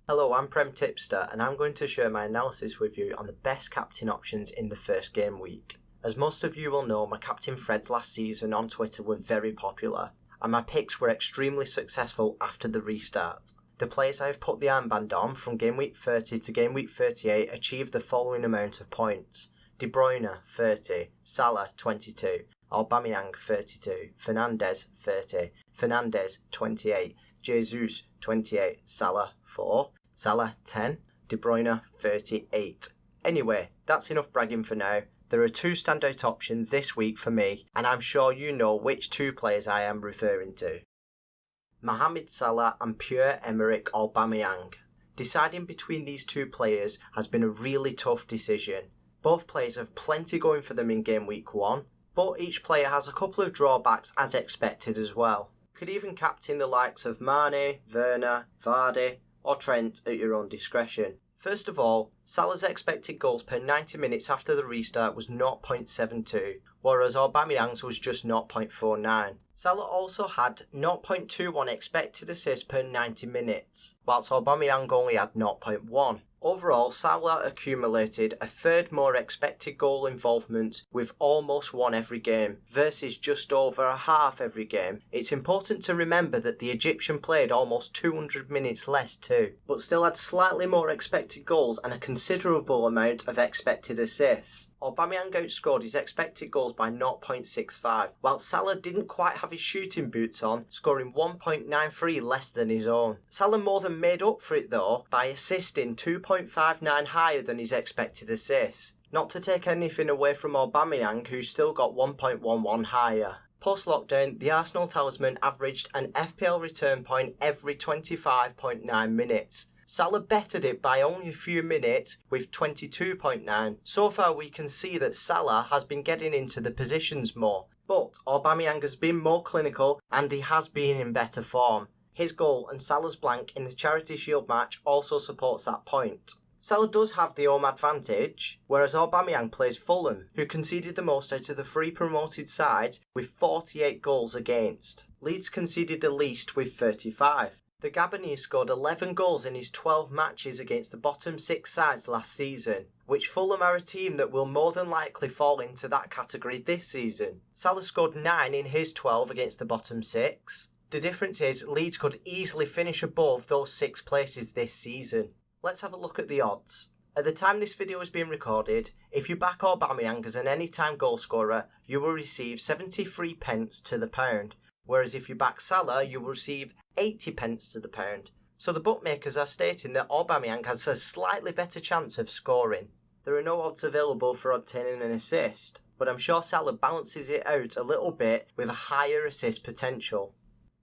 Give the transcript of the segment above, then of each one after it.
Hello, I'm Prem Tipster and I'm going to share my analysis with you on the best captain options in the first game week. As most of you will know, my captain threads last season on Twitter were very popular and my picks were extremely successful after the restart. The players I have put the armband on from game week 30 to game week 38 achieved the following amount of points: De Bruyne 30, Salah 22, Aubameyang 32, Fernandes 30, Fernandes 28, Jesus 28, Salah 4, Salah 10, De Bruyne 38. Anyway, that's enough bragging for now. There are two standout options this week for me, and I'm sure you know which two players I am referring to. Mohamed Salah and Pierre-Emerick Aubameyang. Deciding between these two players has been a really tough decision. Both players have plenty going for them in game week 1, but each player has a couple of drawbacks as expected as well. You could even captain the likes of Mane, Werner, Vardy or Trent at your own discretion. First of all, Salah's expected goals per 90 minutes after the restart was 0.72, whereas Aubameyang's was just 0.49. Salah also had 0.21 expected assists per 90 minutes, whilst Aubameyang only had 0.1. Overall, Salah accumulated a third more expected goal involvement with almost one every game, versus just over a half every game. It's important to remember that the Egyptian played almost 200 minutes less too, but still had slightly more expected goals and a considerable amount of expected assists. Aubameyang outscored his expected goals by 0.65, while Salah didn't quite have his shooting boots on, scoring 1.93 less than his own. Salah more than made up for it though by assisting 2.59 higher than his expected assists. Not to take anything away from Aubameyang, who still got 1.11 higher. Post-lockdown, the Arsenal talisman averaged an FPL return point every 25.9 minutes. Salah bettered it by only a few minutes with 22.9. So far we can see that Salah has been getting into the positions more, but Aubameyang has been more clinical and he has been in better form. His goal and Salah's blank in the Charity Shield match also supports that point. Salah does have the home advantage, whereas Aubameyang plays Fulham, who conceded the most out of the three promoted sides with 48 goals against. Leeds conceded the least with 35. The Gabonese scored 11 goals in his 12 matches against the bottom 6 sides last season, which Fulham are a team that will more than likely fall into that category this season. Salah scored 9 in his 12 against the bottom 6. The difference is Leeds could easily finish above those 6 places this season. Let's have a look at the odds. At the time this video is being recorded, if you back Aubameyang as an anytime goal scorer, you will receive 73 pence to the pound. Whereas if you back Salah, you will receive 80 pence to the pound. So the bookmakers are stating that Aubameyang has a slightly better chance of scoring. There are no odds available for obtaining an assist, but I'm sure Salah balances it out a little bit with a higher assist potential.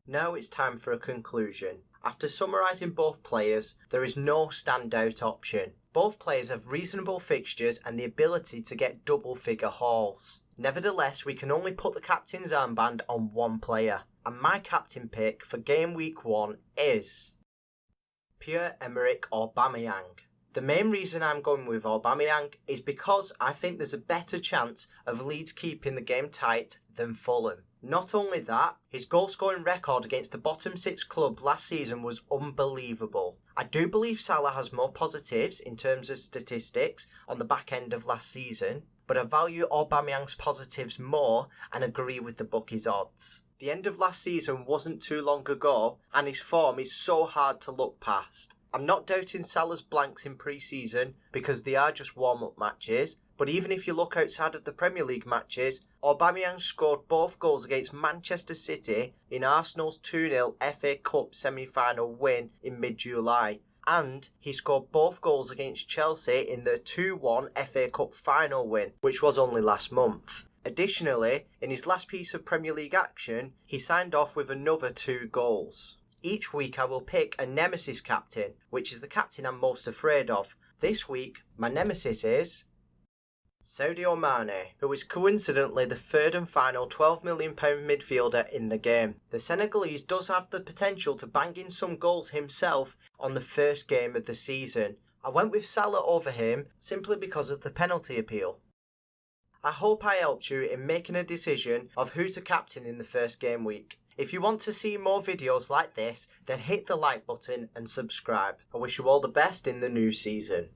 Now it's time for a conclusion. After summarising both players, there is no standout option. Both players have reasonable fixtures and the ability to get double figure hauls. Nevertheless, we can only put the captain's armband on one player, and my captain pick for game week 1 is Pierre-Emerick Aubameyang. The main reason I'm going with Aubameyang is because I think there's a better chance of Leeds keeping the game tight than Fulham. Not only that, his goal scoring record against the bottom 6 club last season was unbelievable. I do believe Salah has more positives in terms of statistics on the back end of last season, but I value Aubameyang's positives more and agree with the bookies' odds. The end of last season wasn't too long ago, and his form is so hard to look past. I'm not doubting Salah's blanks in pre-season because they are just warm-up matches, but even if you look outside of the Premier League matches, Aubameyang scored both goals against Manchester City in Arsenal's 2-0 FA Cup semi-final win in mid-July, and he scored both goals against Chelsea in the 2-1 FA Cup final win, which was only last month. Additionally, in his last piece of Premier League action, he signed off with another 2 goals. Each week I will pick a nemesis captain, which is the captain I'm most afraid of. This week, my nemesis is Sadio Mane, who is coincidentally the third and final £12 million midfielder in the game. The Senegalese does have the potential to bang in some goals himself on the first game of the season. I went with Salah over him simply because of the penalty appeal. I hope I helped you in making a decision of who to captain in the first game week. If you want to see more videos like this, then hit the like button and subscribe. I wish you all the best in the new season.